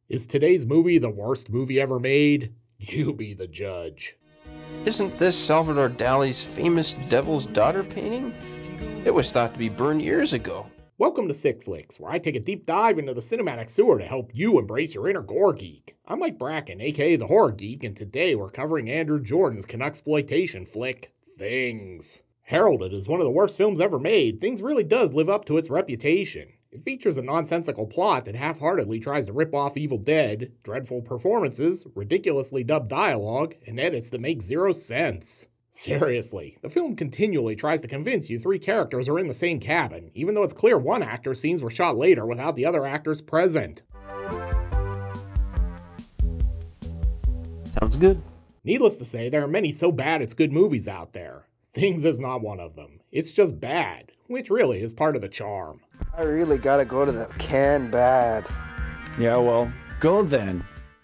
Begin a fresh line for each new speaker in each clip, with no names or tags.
Is today's movie the worst movie ever made? You be the judge.
Isn't this Salvador Dali's famous Devil's Daughter painting? It was thought to be burned years ago.
Welcome to Sick Flicks, where I take a deep dive into the cinematic sewer to help you embrace your inner gore geek. I'm Mike Bracken, aka the Horror Geek, and today we're covering Andrew Jordan's Canuxploitation flick, Things. Heralded as one of the worst films ever made, Things really does live up to its reputation. It features a nonsensical plot that half-heartedly tries to rip off Evil Dead, dreadful performances, ridiculously dubbed dialogue, and edits that make zero sense. Seriously, the film continually tries to convince you three characters are in the same cabin, even though it's clear one actor's scenes were shot later without the other actors present.
Sounds good.
Needless to say, there are many so bad it's good movies out there. Things is not one of them. It's just bad, which really is part of the charm.
I really gotta go to the can bad.
Yeah, well, go then.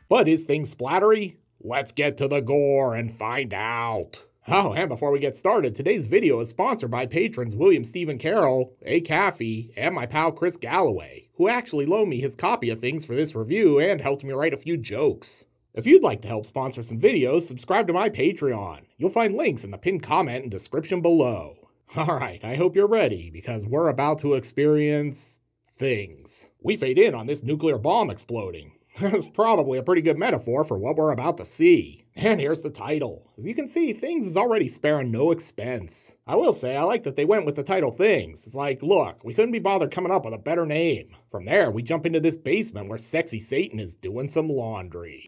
But is Things splattery? Let's get to the gore and find out. Oh, and before we get started, today's video is sponsored by patrons William Stephen Carroll, A. Caffey, and my pal Chris Galloway, who actually loaned me his copy of Things for this review and helped me write a few jokes. If you'd like to help sponsor some videos, subscribe to my Patreon. You'll find links in the pinned comment and description below. Alright, I hope you're ready, because we're about to experience things. We fade in on this nuclear bomb exploding. That's probably a pretty good metaphor for what we're about to see. And here's the title. As you can see, Things is already sparing no expense. I will say, I like that they went with the title Things. It's like, look, we couldn't be bothered coming up with a better name. From there, we jump into this basement where sexy Satan is doing some laundry.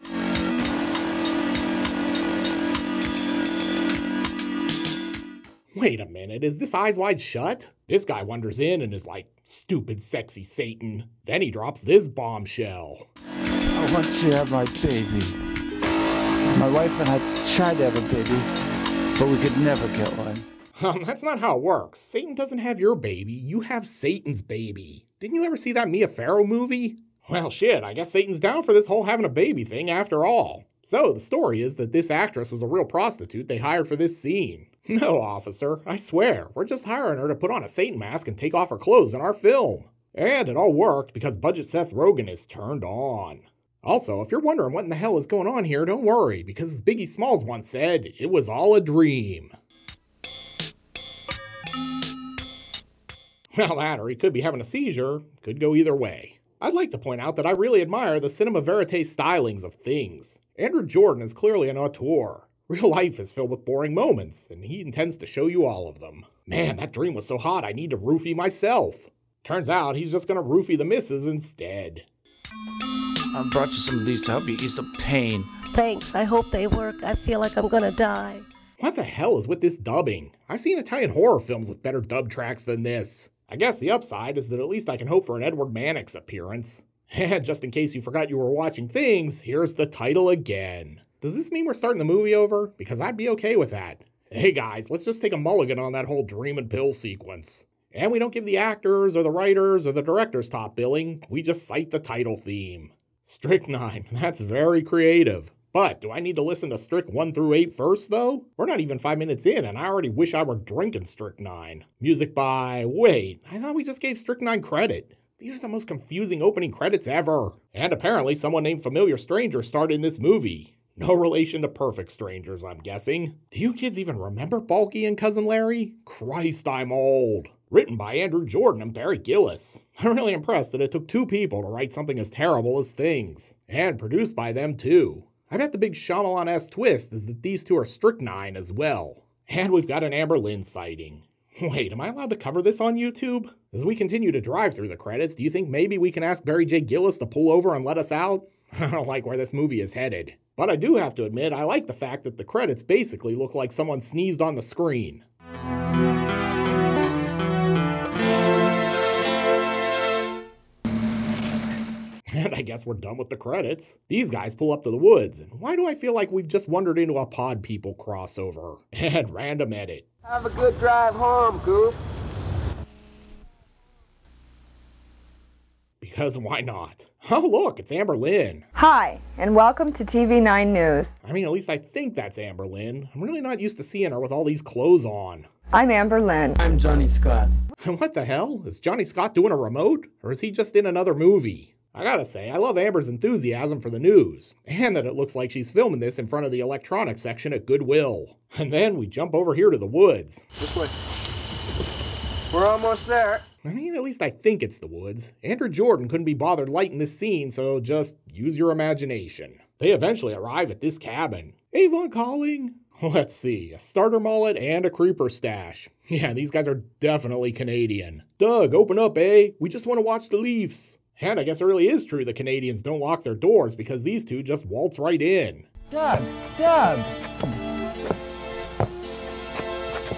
Wait a minute, is this Eyes Wide Shut? This guy wanders in and is like, stupid sexy Satan. Then he drops this bombshell.
I want you to have my baby. My wife and I tried to have a baby, but we could never get one.
That's not how it works. Satan doesn't have your baby, you have Satan's baby. Didn't you ever see that Mia Farrow movie? Well shit, I guess Satan's down for this whole having a baby thing after all. So the story is that this actress was a real prostitute they hired for this scene. No, officer, I swear, we're just hiring her to put on a Satan mask and take off her clothes in our film. And it all worked because budget Seth Rogen is turned on. Also, if you're wondering what in the hell is going on here, don't worry, because as Biggie Smalls once said, it was all a dream. Well, that or he could be having a seizure, could go either way. I'd like to point out that I really admire the cinema verite stylings of Things. Andrew Jordan is clearly an auteur. Real life is filled with boring moments, and he intends to show you all of them. Man, that dream was so hot I need to roofie myself. Turns out he's just gonna roofie the missus instead.
I brought you some of these to help you ease the pain.
Thanks, I hope they work. I feel like I'm gonna die.
What the hell is with this dubbing? I've seen Italian horror films with better dub tracks than this. I guess the upside is that at least I can hope for an Edward Mannix appearance. And just in case you forgot you were watching Things, here's the title again. Does this mean we're starting the movie over? Because I'd be okay with that. Hey guys, let's just take a mulligan on that whole dream and pill sequence. And we don't give the actors or the writers or the directors top billing, we just cite the title theme. Strychnine, that's very creative. But do I need to listen to Strict 1 through 8 first though? We're not even 5 minutes in and I already wish I were drinking Strychnine. Music by, wait, I thought we just gave Strychnine credit. These are the most confusing opening credits ever. And apparently someone named Familiar Stranger starred in this movie. No relation to Perfect Strangers, I'm guessing. Do you kids even remember Balky and Cousin Larry? Christ, I'm old. Written by Andrew Jordan and Barry Gillis. I'm really impressed that it took two people to write something as terrible as Things. And produced by them too. I bet the big Shyamalan-esque twist is that these two are strychnine as well. And we've got an Amber Lynn sighting. Wait, am I allowed to cover this on YouTube? As we continue to drive through the credits, do you think maybe we can ask Barry J. Gillis to pull over and let us out? I don't like where this movie is headed. But I do have to admit, I like the fact that the credits basically look like someone sneezed on the screen. And I guess we're done with the credits. These guys pull up to the woods, and why do I feel like we've just wandered into a Pod People crossover? And random edit.
Have a good drive home, Goof.
Because why not? Oh look, it's Amber Lynn.
Hi, and welcome to TV9 News.
I mean, at least I think that's Amber Lynn. I'm really not used to seeing her with all these clothes on.
I'm Amber Lynn.
I'm Johnny Scott.
What the hell? Is Johnny Scott doing a remote? Or is he just in another movie? I gotta say, I love Amber's enthusiasm for the news, and that it looks like she's filming this in front of the electronics section at Goodwill. And then we jump over here to the woods.
This way. We're almost there.
I mean, at least I think it's the woods. Andrew Jordan couldn't be bothered lighting this scene, so just use your imagination. They eventually arrive at this cabin. Avon calling? Let's see, a starter mullet and a creeper stash. Yeah, these guys are definitely Canadian. Doug, open up, eh? We just want to watch the Leafs. And I guess it really is true the Canadians don't lock their doors because these two just waltz right in.
Doug,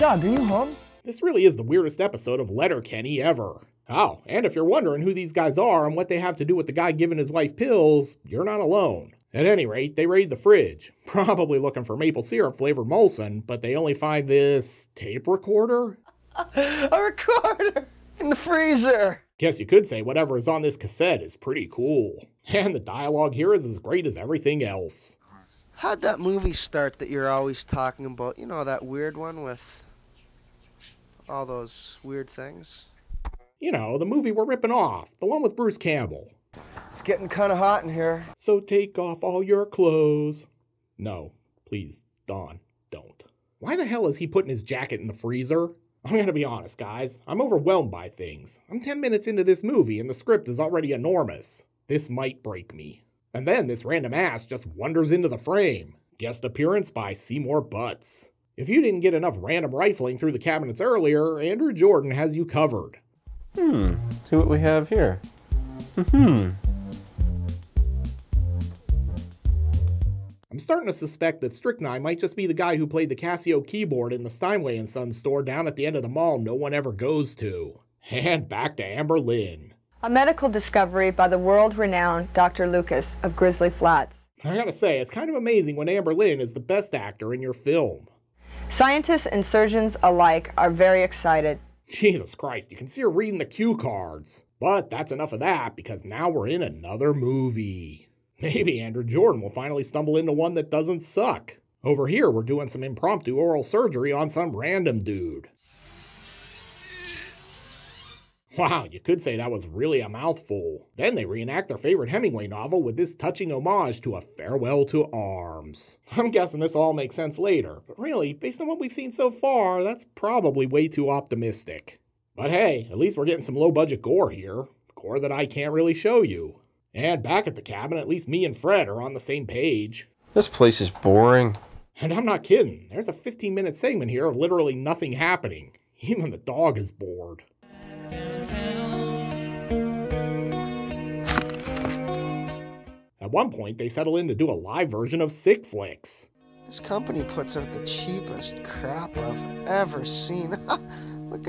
are you home?
This really is the weirdest episode of Letterkenny ever. Oh, and if you're wondering who these guys are and what they have to do with the guy giving his wife pills, you're not alone. At any rate, they raid the fridge, probably looking for maple syrup flavored Molson, but they only find this tape recorder?
A recorder in the freezer.
Guess you could say whatever is on this cassette is pretty cool. And the dialogue here is as great as everything else.
How'd that movie start that you're always talking about? You know, that weird one with all those weird things?
You know, the movie we're ripping off, the one with Bruce Campbell.
It's getting kind of hot in here.
So take off all your clothes. No, please, Don, don't. Why the hell is he putting his jacket in the freezer? I'm gonna be honest, guys. I'm overwhelmed by things. I'm 10 minutes into this movie and the script is already enormous. This might break me. And then this random ass just wanders into the frame. Guest appearance by Seymour Butts. If you didn't get enough random rifling through the cabinets earlier, Andrew Jordan has you covered.
See what we have here.
I'm starting to suspect that Strychnine might just be the guy who played the Casio keyboard in the Steinway & Sons store down at the end of the mall no one ever goes to. And back to Amber Lynn.
A medical discovery by the world-renowned Dr. Lucas of Grizzly Flats.
I gotta say, it's kind of amazing when Amber Lynn is the best actor in your film.
Scientists and surgeons alike are very excited.
Jesus Christ, you can see her reading the cue cards. But that's enough of that, because now we're in another movie. Maybe Andrew Jordan will finally stumble into one that doesn't suck. Over here, we're doing some impromptu oral surgery on some random dude. Wow, you could say that was really a mouthful. Then they reenact their favorite Hemingway novel with this touching homage to A Farewell to Arms. I'm guessing this all makes sense later, but really, based on what we've seen so far, that's probably way too optimistic. But hey, at least we're getting some low-budget gore here. Gore that I can't really show you. And back at the cabin, at least me and Fred are on the same page.
This place is boring.
And I'm not kidding. There's a 15-minute segment here of literally nothing happening. Even the dog is bored. At one point, they settle in to do a live version of Sick Flicks.
This company puts out the cheapest crap I've ever seen. Look.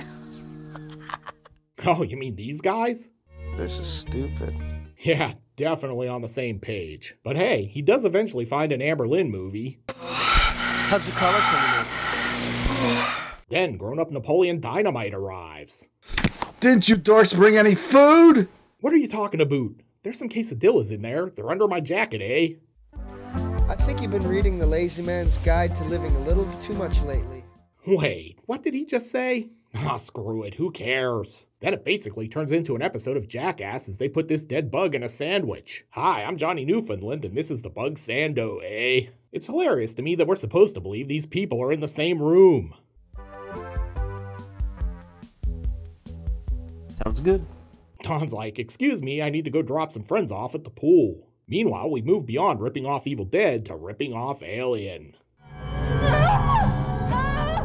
Oh, you mean these guys?
This is stupid.
Yeah, definitely on the same page. But hey, he does eventually find an Amber Lynn movie.
How's the color coming in?
Then grown-up Napoleon Dynamite arrives.
Didn't you dorks bring any food?
What are you talking about? There's some quesadillas in there. They're under my jacket, eh?
I think you've been reading The Lazy Man's Guide to Living a little too much lately.
Wait, what did he just say? Ah, screw it, who cares? Then it basically turns into an episode of Jackass as they put this dead bug in a sandwich. Hi, I'm Johnny Newfoundland, and this is the Bug Sando, eh? It's hilarious to me that we're supposed to believe these people are in the same room.
Sounds good.
Don's like, excuse me, I need to go drop some friends off at the pool. Meanwhile, we move beyond ripping off Evil Dead to ripping off Alien.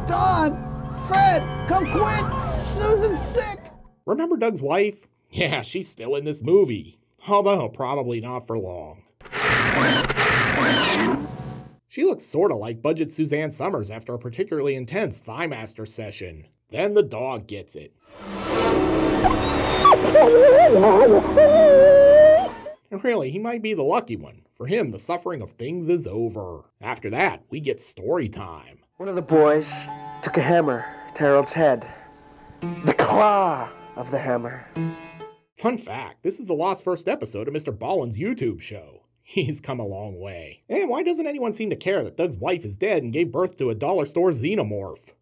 Don! Fred! Come quick! Susan's sick!
Remember Doug's wife? Yeah, she's still in this movie. Although, probably not for long. She looks sorta like budget Suzanne Summers after a particularly intense Thighmaster session. Then the dog gets it. Really, he might be the lucky one. For him, the suffering of things is over. After that, we get story time.
One of the boys took a hammer to Harold's head. The claw of the hammer.
Fun fact, this is the lost first episode of Mr. Ballen's YouTube show. He's come a long way. And why doesn't anyone seem to care that Doug's wife is dead and gave birth to a dollar store xenomorph?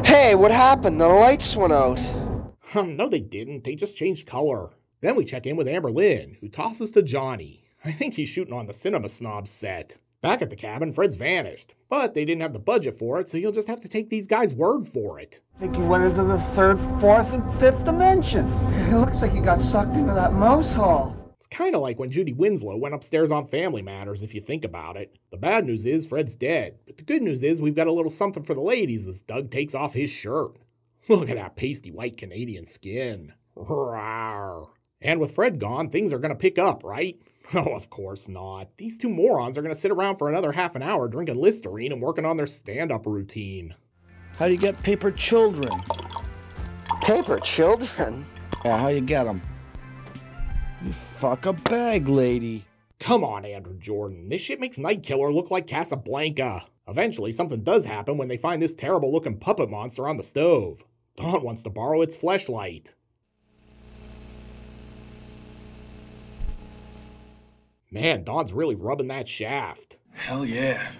Hey, what happened? The lights went out.
No, they didn't. They just changed color. Then we check in with Lynn, who tosses to Johnny. I think he's shooting on the Cinema Snobs set. Back at the cabin, Fred's vanished, but they didn't have the budget for it, so you'll just have to take these guys' word for it.
I think he went into the third, fourth, and fifth dimension.
It looks like he got sucked into that mouse hole.
It's kind of like when Judy Winslow went upstairs on Family Matters, if you think about it. The bad news is Fred's dead, but the good news is we've got a little something for the ladies as Doug takes off his shirt. Look at that pasty white Canadian skin. Rawr. And with Fred gone, things are going to pick up, right? Oh, of course not. These two morons are going to sit around for another half an hour drinking Listerine and working on their stand-up routine.
How do you get paper children?
Paper children?
Yeah, how you get them? You fuck a bag, lady.
Come on, Andrew Jordan. This shit makes Nightkiller look like Casablanca. Eventually, something does happen when they find this terrible-looking puppet monster on the stove. Dawn wants to borrow its fleshlight. Man, Dawn's really rubbing that shaft.
Hell yeah.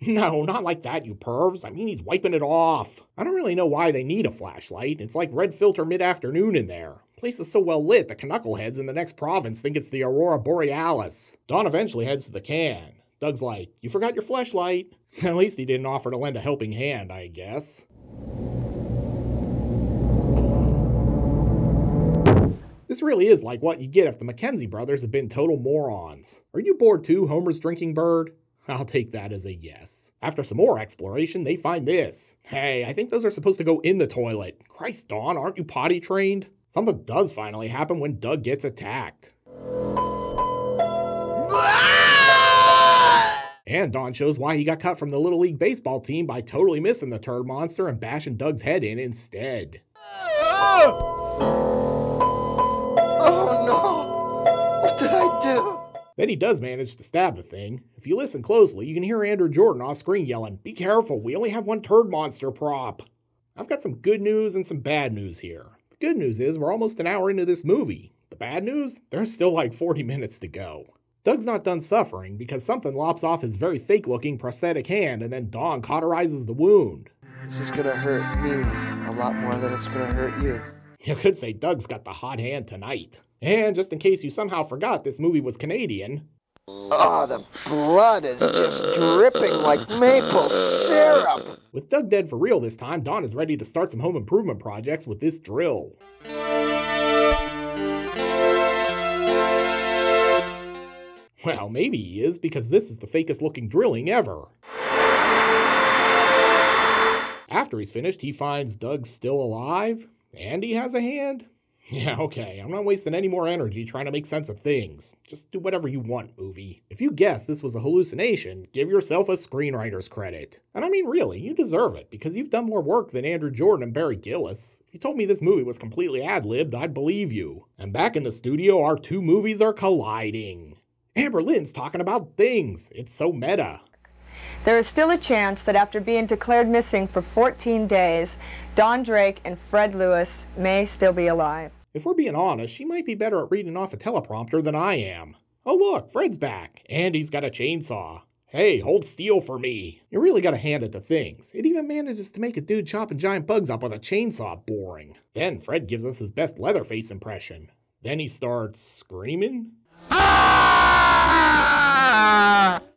No, not like that, you pervs. I mean, he's wiping it off. I don't really know why they need a flashlight. It's like red filter mid-afternoon in there. Place is so well lit, the knuckleheads in the next province think it's the Aurora Borealis. Dawn eventually heads to the can. Doug's like, you forgot your flashlight. At least he didn't offer to lend a helping hand, I guess. This really is like what you get if the Mackenzie brothers have been total morons. Are you bored too, Homer's drinking bird? I'll take that as a yes. After some more exploration, they find this. Hey, I think those are supposed to go in the toilet. Christ, Dawn, aren't you potty trained? Something does finally happen when Doug gets attacked. And Dawn shows why he got cut from the Little League baseball team by totally missing the turd monster and bashing Doug's head in instead.
Oh no! What did I do?
Then he does manage to stab the thing. If you listen closely, you can hear Andrew Jordan off screen yelling, "Be careful, we only have one turd monster prop." I've got some good news and some bad news here. The good news is we're almost an hour into this movie. The bad news? There's still like 40 minutes to go. Doug's not done suffering because something lops off his very fake-looking prosthetic hand and then Dawn cauterizes the wound.
This is gonna hurt me a lot more than it's gonna hurt you.
You could say Doug's got the hot hand tonight. And just in case you somehow forgot this movie was Canadian.
Oh, the blood is just dripping like maple syrup.
With Doug dead for real this time, Dawn is ready to start some home improvement projects with this drill. Well, maybe he is, because this is the fakest looking drilling ever. After he's finished, he finds Doug's still alive, and he has a hand. Yeah, okay, I'm not wasting any more energy trying to make sense of things. Just do whatever you want, movie. If you guess this was a hallucination, give yourself a screenwriter's credit. And I mean, really, you deserve it, because you've done more work than Andrew Jordan and Barry Gillis. If you told me this movie was completely ad-libbed, I'd believe you. And back in the studio, our two movies are colliding. Lynn's talking about things. It's so meta.
There is still a chance that after being declared missing for 14 days, Don Drake and Fred Lewis may still be alive.
If we're being honest, she might be better at reading off a teleprompter than I am. Oh look, Fred's back, and he's got a chainsaw. Hey, hold steel for me. You really gotta hand it to things. It even manages to make a dude chopping giant bugs up with a chainsaw boring. Then Fred gives us his best Leatherface impression. Then he starts screaming.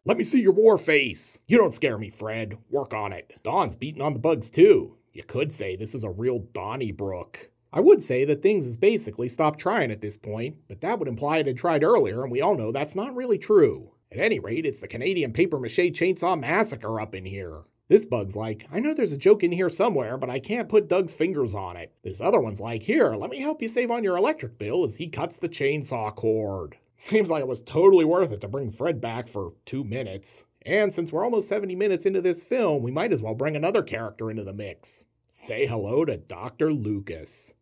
Let me see your war face. You don't scare me, Fred. Work on it. Dawn's beating on the bugs too. You could say this is a real Donnybrook. I would say that things has basically stopped trying at this point, but that would imply it had tried earlier, and we all know that's not really true. At any rate, it's the Canadian papier-mâché chainsaw massacre up in here. This bug's like, I know there's a joke in here somewhere, but I can't put Doug's fingers on it. This other one's like, here, let me help you save on your electric bill as he cuts the chainsaw cord. Seems like it was totally worth it to bring Fred back for 2 minutes. And since we're almost 70 minutes into this film, we might as well bring another character into the mix. Say hello to Dr. Lucas.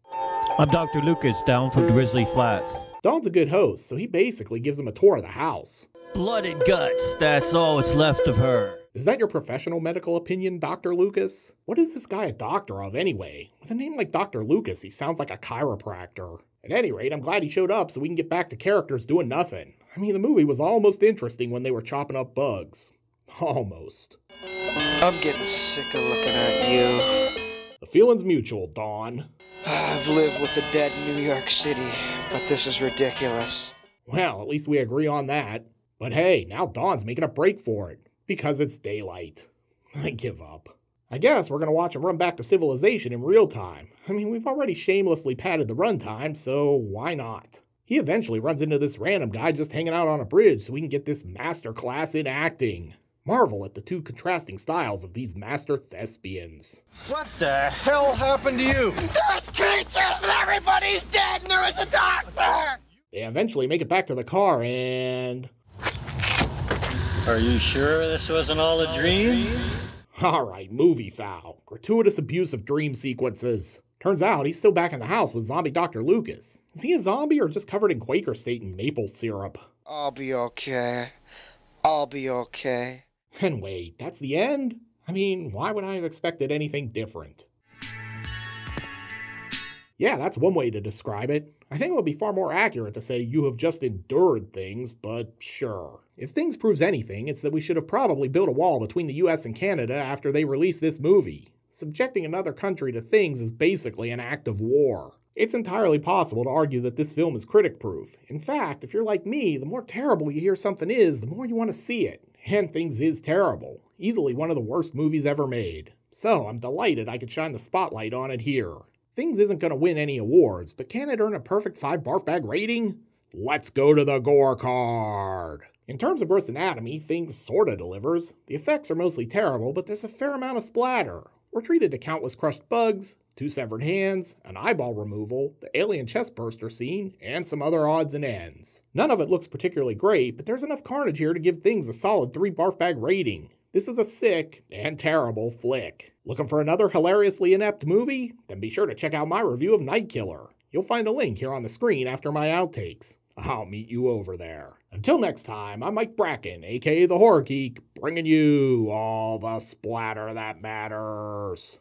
I'm Dr. Lucas, down from Grizzly Flats.
Don's a good host, so he basically gives him a tour of the house.
Blood and guts, that's all that's left of her.
Is that your professional medical opinion, Dr. Lucas? What is this guy a doctor of anyway? With a name like Dr. Lucas, he sounds like a chiropractor. At any rate, I'm glad he showed up so we can get back to characters doing nothing. I mean, the movie was almost interesting when they were chopping up bugs. Almost.
I'm getting sick of looking at you.
The feeling's mutual, Dawn.
I've lived with the dead in New York City, but this is ridiculous.
Well, at least we agree on that. But hey, now Dawn's making a break for it, because it's daylight. I give up. I guess we're going to watch him run back to civilization in real time. I mean, we've already shamelessly padded the runtime, so why not? He eventually runs into this random guy just hanging out on a bridge so we can get this master class in acting. Marvel at the two contrasting styles of these master thespians.
What the hell happened to you?
There's creatures and everybody's dead and there is a doctor!
They eventually make it back to the car and...
Are you sure this wasn't all a dream?
Alright, movie foul. Gratuitous abuse of dream sequences. Turns out he's still back in the house with zombie Dr. Lucas. Is he a zombie or just covered in Quaker State and maple syrup?
I'll be okay. I'll be okay.
And wait, that's the end? I mean, why would I have expected anything different? Yeah, that's one way to describe it. I think it would be far more accurate to say you have just endured things, but sure. If things proves anything, it's that we should have probably built a wall between the US and Canada after they released this movie. Subjecting another country to things is basically an act of war. It's entirely possible to argue that this film is critic-proof. In fact, if you're like me, the more terrible you hear something is, the more you want to see it. And Things is terrible. Easily one of the worst movies ever made. So I'm delighted I could shine the spotlight on it here. Things isn't going to win any awards, but can it earn a perfect 5 barf bag rating? Let's go to the gore card. In terms of gross anatomy, Things sorta delivers. The effects are mostly terrible, but there's a fair amount of splatter. We're treated to countless crushed bugs, 2 severed hands, an eyeball removal, the alien chest burster scene, and some other odds and ends. None of it looks particularly great, but there's enough carnage here to give Things a solid 3 barf bag rating. This is a sick and terrible flick. Looking for another hilariously inept movie? Then be sure to check out my review of Night Killer. You'll find a link here on the screen after my outtakes. I'll meet you over there. Until next time, I'm Mike Bracken, aka The Horror Geek, bringing you all the splatter that matters.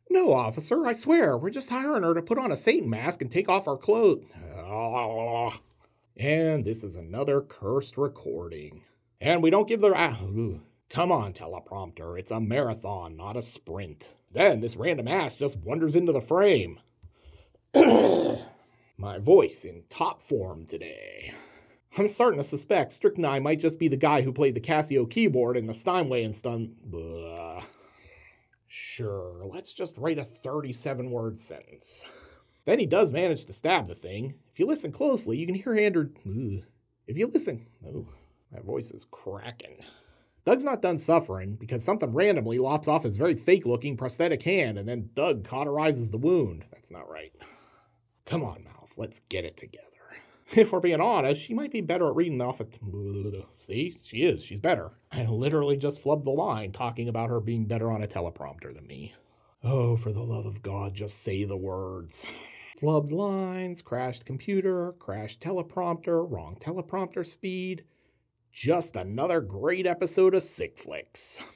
No, officer, I swear, we're just hiring her to put on a Satan mask and take off our clothes. And this is another cursed recording. And we don't give the... Come on, teleprompter, it's a marathon, not a sprint. Then this random ass just wanders into the frame. My voice in top form today. I'm starting to suspect Strychnine might just be the guy who played the Casio keyboard in the Steinway and Stun... Sure, let's just write a 37-word sentence. Then he does manage to stab the thing. If you listen closely, you can hear Andrew... If you listen... Oh, my voice is cracking. Doug's not done suffering because something randomly lops off his very fake-looking prosthetic hand and then Doug cauterizes the wound. That's not right. Come on, mouth, let's get it together. If we're being honest, she might be better at reading off it. See, she is. She's better. I literally just flubbed the line talking about her being better on a teleprompter than me. Oh, for the love of God, just say the words. Flubbed lines, crashed computer, crashed teleprompter, wrong teleprompter speed. Just another great episode of Sick Flicks.